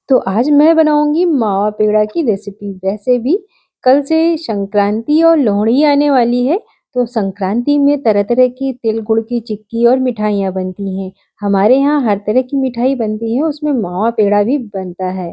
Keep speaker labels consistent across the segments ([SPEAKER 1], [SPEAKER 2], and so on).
[SPEAKER 1] तो आज मैं बनाऊँगी मावा पेड़ा की रेसिपी। वैसे भी कल से संक्रांति और लोहड़ी आने वाली है, तो संक्रांति में तरह-तरह की तिल गुड़ की चिक्की और मिठाइयाँ बनती हैं। हमारे यहाँ हर तरह की मिठाई बनती है, उसमें मावा पेड़ा भी बनता है।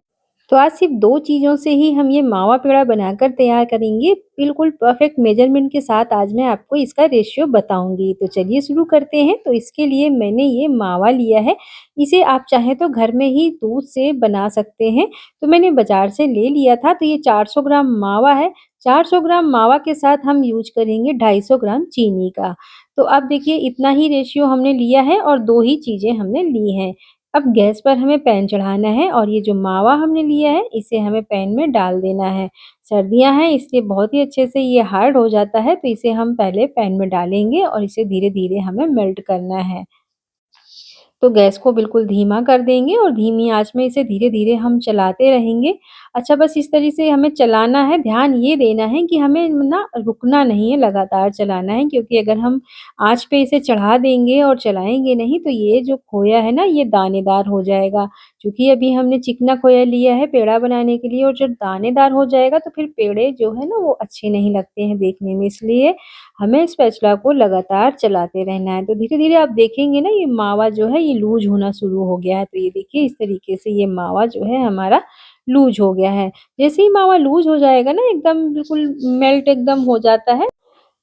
[SPEAKER 1] तो आज सिर्फ़ 2 चीज़ों से ही हम ये मावा पेड़ा बनाकर तैयार करेंगे। बिल्कुल परफ़ेक्ट मेज़रमेंट के साथ आज मैं आपको इसका रेशियो बताऊँगी। तो चलिए शुरू करते हैं। तो इसके लिए मैंने ये मावा लिया है। इसे आप चाहें तो घर में ही दूध से बना सकते हैं। तो मैंने बाज़ार से ले लिया था। तो ये 400 ग्राम मावा है। 400 ग्राम मावा के साथ हम यूज़ करेंगे 250 ग्राम चीनी का। तो अब देखिए इतना ही रेशियो हमने लिया है और 2 ही चीज़ें हमने ली हैं। अब गैस पर हमें पैन चढ़ाना है और ये जो मावा हमने लिया है इसे हमें पैन में डाल देना है। सर्दियाँ हैं इसलिए बहुत ही अच्छे से ये हार्ड हो जाता है, तो इसे हम पहले पैन में डालेंगे और इसे धीरे-धीरे हमें मेल्ट करना है। तो गैस को बिल्कुल धीमा कर देंगे और धीमी आँच में इसे धीरे-धीरे हम चलाते रहेंगे। अच्छा, बस इस तरह से हमें चलाना है, ध्यान ये देना है कि हमें ना रुकना नहीं है, लगातार चलाना है, क्योंकि अगर हम आँच पे इसे चढ़ा देंगे और चलाएँगे नहीं तो ये जो खोया है ना ये दानेदार हो जाएगा। चूँकि अभी हमने चिकना खोया लिया है पेड़ा बनाने के लिए, और जब दानेदार हो जाएगा तो फिर पेड़े जो है ना वो अच्छे नहीं लगते हैं देखने में, इसलिए हमें स्पैचुला को लगातार चलाते रहना है। तो धीरे-धीरे आप देखेंगे ना ये मावा जो है ये लूज़ होना शुरू हो गया है। तो ये देखिए इस तरीके से ये मावा जो है हमारा लूज़ हो गया है। जैसे ही मावा लूज़ हो जाएगा ना एकदम बिल्कुल मेल्ट एकदम हो जाता है,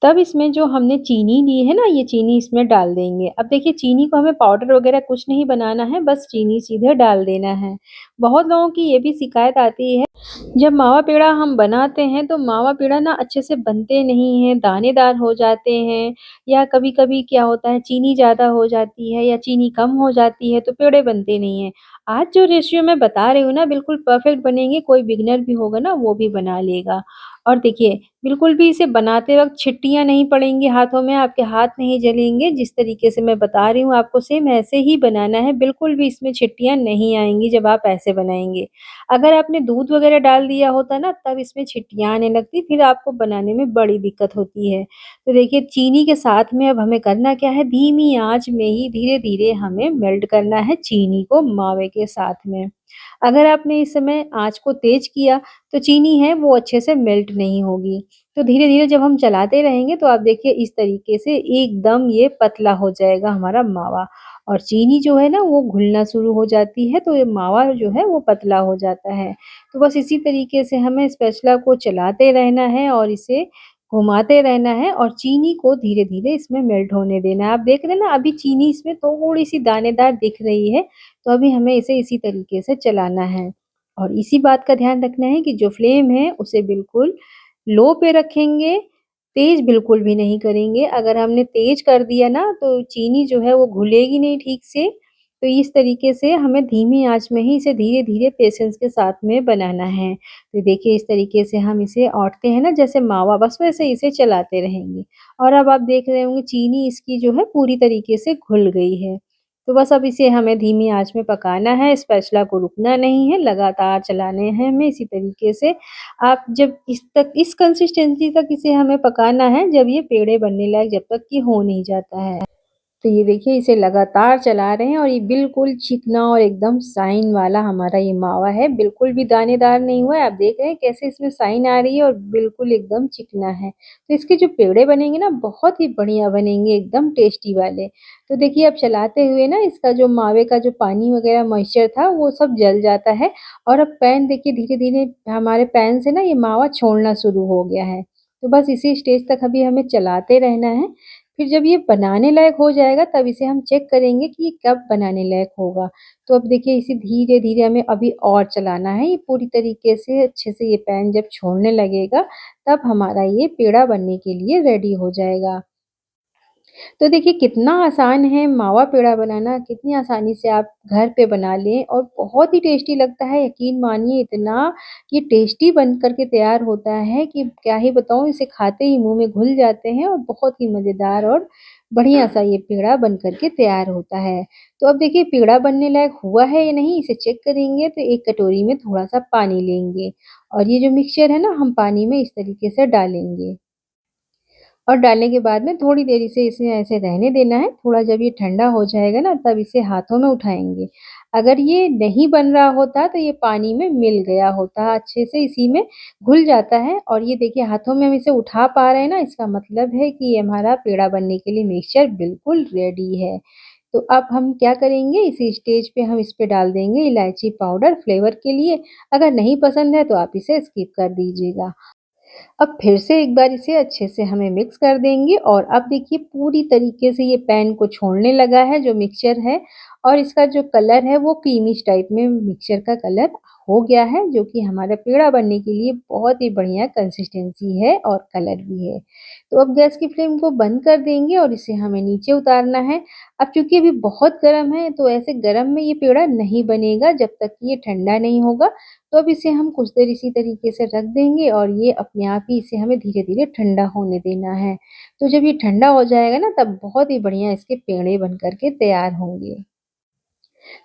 [SPEAKER 1] तब इसमें जो हमने चीनी ली है ना, ये चीनी इसमें डाल देंगे। अब देखिए चीनी को हमें पाउडर वग़ैरह कुछ नहीं बनाना है, बस चीनी सीधे डाल देना है। बहुत लोगों की ये भी शिकायत आती है, जब मावा पेड़ा हम बनाते हैं तो मावा पेड़ा ना अच्छे से बनते नहीं हैं, दानेदार हो जाते हैं, या कभी-कभी क्या होता है चीनी ज़्यादा हो जाती है या चीनी कम हो जाती है तो पेड़े बनते नहीं हैं। आज जो रेशियो मैं बता रही हूँ ना बिल्कुल परफ़ेक्ट बनेंगे, कोई बिगिनर भी होगा ना वो भी बना लेगा। और देखिए बिल्कुल भी इसे बनाते वक़्त छिट्टियाँ नहीं पड़ेंगी हाथों में, आपके हाथ नहीं जलेंगे। जिस तरीके से मैं बता रही हूँ आपको सेम ऐसे ही बनाना है, बिल्कुल भी इसमें छिट्टियाँ नहीं आएँगी जब आप ऐसे बनाएँगे। अगर आपने दूध वग़ैरह डाल दिया होता ना तब इसमें छिट्टियाँ आने लगती, फिर आपको बनाने में बड़ी दिक्कत होती है। तो देखिए चीनी के साथ में अब हमें करना क्या है, धीमी आँच में ही धीरे-धीरे हमें मेल्ट करना है चीनी को मावे के साथ में। अगर आपने इस समय आँच को तेज़ किया तो चीनी है वो अच्छे से मेल्ट नहीं होगी। तो धीरे-धीरे जब हम चलाते रहेंगे तो आप देखिए इस तरीके से एकदम ये पतला हो जाएगा हमारा मावा, और चीनी जो है ना वो घुलना शुरू हो जाती है, तो ये मावा जो है वो पतला हो जाता है। तो बस इसी तरीके से हमें स्पैचुला को चलाते रहना है और इसे घुमाते रहना है और चीनी को धीरे-धीरे इसमें मेल्ट होने देना है। आप देख रहे हैं ना अभी चीनी इसमें थोड़ी-सी दानेदार दिख रही है, तो अभी हमें इसे इसी तरीके से चलाना है। और इसी बात का ध्यान रखना है कि जो फ्लेम है उसे बिल्कुल लो पे रखेंगे, तेज़ बिल्कुल भी नहीं करेंगे। अगर हमने तेज़ कर दिया ना तो चीनी जो है वो घुलेगी नहीं ठीक से। तो इस तरीके से हमें धीमी आँच में ही इसे धीरे-धीरे पेशेंस के साथ में बनाना है। तो देखिए इस तरीके से हम इसे औंटते हैं ना जैसे मावा, बस वैसे इसे चलाते रहेंगे। और अब आप देख रहे होंगे चीनी इसकी जो है पूरी तरीके से घुल गई है। तो बस अब इसे हमें धीमी आँच में पकाना है, स्पैचुला को रुकना नहीं है, लगातार चलाने हैं हमें इसी तरीके से। आप जब इस कंसिस्टेंसी तक इसे हमें पकाना है, जब ये पेड़े बनने लायक जब तक कि हो नहीं जाता है। तो ये देखिए इसे लगातार चला रहे हैं और ये बिल्कुल चिकना और एकदम शाइन वाला हमारा ये मावा है, बिल्कुल भी दानेदार नहीं हुआ है। आप देख रहे हैं कैसे इसमें शाइन आ रही है और बिल्कुल एकदम चिकना है। तो इसके जो पेड़े बनेंगे ना बहुत ही बढ़िया बनेंगे, एकदम टेस्टी वाले। तो देखिए अब चलाते हुए ना इसका जो मावे का जो पानी वगैरह मॉइस्चर था वो सब जल जाता है, और अब पैन देखिए धीरे-धीरे हमारे पैन से ना ये मावा छोड़ना शुरू हो गया है। तो बस इसी स्टेज तक अभी हमें चलाते रहना है। फिर जब ये बनाने लायक हो जाएगा तब इसे हम चेक करेंगे कि ये कब बनाने लायक होगा। तो अब देखिए इसे धीरे-धीरे हमें अभी और चलाना है, ये पूरी तरीके से अच्छे से ये पैन जब छोड़ने लगेगा तब हमारा ये पेड़ा बनने के लिए रेडी हो जाएगा। तो देखिए कितना आसान है मावा पेड़ा बनाना, कितनी आसानी से आप घर पे बना लें और बहुत ही टेस्टी लगता है। यकीन मानिए इतना ये टेस्टी बन कर के तैयार होता है कि क्या ही बताऊँ, इसे खाते ही मुँह में घुल जाते हैं और बहुत ही मज़ेदार और बढ़िया-सा ये पेड़ा बन कर के तैयार होता है। तो अब देखिए पेड़ा बनने लायक हुआ है या नहीं इसे चेक करेंगे, तो एक कटोरी में थोड़ा-सा पानी लेंगे और ये जो मिक्सचर है ना हम पानी में इस तरीके से डालेंगे। और डालने के बाद में थोड़ी देर इसे ऐसे रहने देना है। थोड़ा जब ये ठंडा हो जाएगा ना तब इसे हाथों में उठाएँगे। अगर ये नहीं बन रहा होता तो ये पानी में मिल गया होता, अच्छे से इसी में घुल जाता है। और ये देखिए हाथों में हम इसे उठा पा रहे हैं ना, इसका मतलब है कि ये हमारा पेड़ा बनने के लिए मिक्सचर बिल्कुल रेडी है। तो अब हम क्या करेंगे, इसी स्टेज पे हम इस पे डाल देंगे इलायची पाउडर फ्लेवर के लिए। अगर नहीं पसंद है तो आप इसे स्किप कर दीजिएगा। अब फिर से एक बार इसे अच्छे से हमें मिक्स कर देंगे और अब देखिए पूरी तरीके से ये पैन को छोड़ने लगा है जो मिक्सचर है, और इसका जो कलर है वो क्रीमिश टाइप में मिक्सचर का कलर हो गया है, जो कि हमारा पेड़ा बनने के लिए बहुत ही बढ़िया कंसिस्टेंसी है और कलर भी है। तो अब गैस की फ्लेम को बंद कर देंगे और इसे हमें नीचे उतारना है। अब चूंकि अभी बहुत गर्म है तो ऐसे गर्म में ये पेड़ा नहीं बनेगा जब तक कि ये ठंडा नहीं होगा। तो अब इसे हम कुछ देर इसी तरीके से रख देंगे और ये अपने आप ही इसे हमें धीरे-धीरे ठंडा होने देना है। तो जब ये ठंडा हो जाएगा ना तब बहुत ही बढ़िया इसके पेड़े बन कर के तैयार होंगे।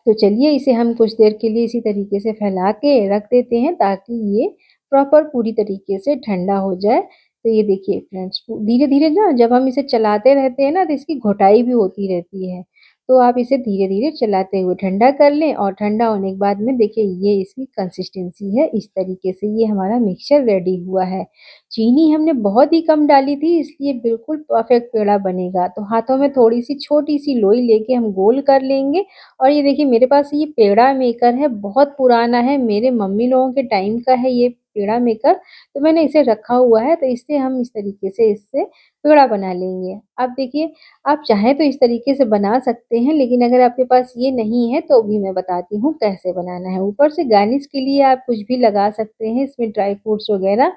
[SPEAKER 1] तो चलिए इसे हम कुछ देर के लिए इसी तरीके से फैला के रख देते हैं ताकि ये प्रॉपर पूरी तरीके से ठंडा हो जाए। तो ये देखिए फ्रेंड्स धीरे-धीरे ना जब हम इसे चलाते रहते हैं ना तो इसकी घोटाई भी होती रहती है। तो आप इसे धीरे-धीरे चलाते हुए ठंडा कर लें और ठंडा होने के बाद में देखिए ये इसकी कंसिस्टेंसी है, इस तरीके से ये हमारा मिक्सचर रेडी हुआ है। चीनी हमने बहुत ही कम डाली थी इसलिए बिल्कुल परफेक्ट पेड़ा बनेगा। तो हाथों में थोड़ी-सी छोटी-सी लोई लेके हम गोल कर लेंगे और ये देखिए मेरे पास ये पेड़ा मेकर है, बहुत पुराना है, मेरे मम्मी लोगों के टाइम का है ये पेड़ा मेकर, तो मैंने इसे रखा हुआ है, तो इससे हम इस तरीके से इससे पेड़ा बना लेंगे। अब देखिए, आप चाहें तो इस तरीके से बना सकते हैं, लेकिन अगर आपके पास ये नहीं है, तो भी मैं बताती हूँ कैसे बनाना है। ऊपर से गार्निश के लिए आप कुछ भी लगा सकते हैं, इसमें ड्राई फ्रूट्स वगैरह।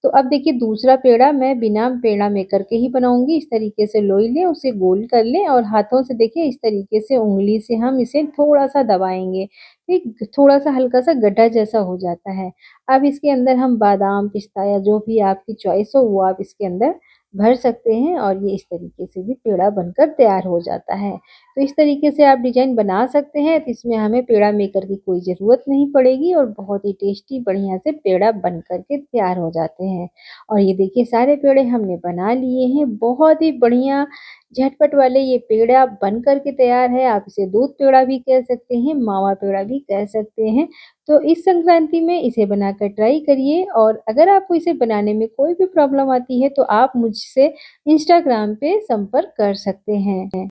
[SPEAKER 1] तो अब देखिए दूसरा पेड़ा मैं बिना पेड़ा मेकर के ही बनाऊँगी। इस तरीके से लोई लें, उसे गोल कर लें और हाथों से देखिए इस तरीके से उँगली से हम इसे थोड़ा-सा दबाएँगे। एक थोड़ा-सा हल्का-सा गड्ढा जैसा हो जाता है। अब इसके अंदर हम बादाम, पिस्ता या जो भी आपकी चॉइस हो वो आप इसके अंदर भर सकते हैं और ये इस तरीके से भी पेड़ा बनकर तैयार हो जाता है। तो इस तरीके से आप डिज़ाइन बना सकते हैं, तो इसमें हमें पेड़ा मेकर की कोई ज़रूरत नहीं पड़ेगी और बहुत ही टेस्टी बढ़िया से पेड़ा बन कर के तैयार हो जाते हैं। और ये देखिए सारे पेड़े हमने बना लिए हैं, बहुत ही बढ़िया झटपट वाले ये पेड़ा बन कर के तैयार है। आप इसे दूध पेड़ा भी कह सकते हैं, मावा पेड़ा भी कह सकते हैं। तो इस संक्रांति में इसे बनाकर ट्राई करिए और अगर आपको इसे बनाने में कोई भी प्रॉब्लम आती है, तो आप मुझसे इंस्टाग्राम पे संपर्क कर सकते हैं।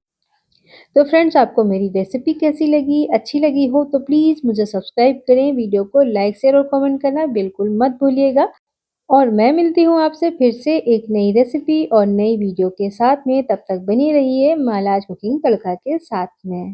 [SPEAKER 1] तो फ्रेंड्स आपको मेरी रेसिपी कैसी लगी? अच्छी लगी हो तो प्लीज़ मुझे सब्सक्राइब करें, वीडियो को लाइक, शेयर और कमेंट करना बिल्कुल मत भूलिएगा। और मैं मिलती हूँ आपसे फिर से एक नई रेसिपी और नई वीडियो के साथ में, तब तक बनी रहिए महाराज कुकिंग तड़का के साथ में।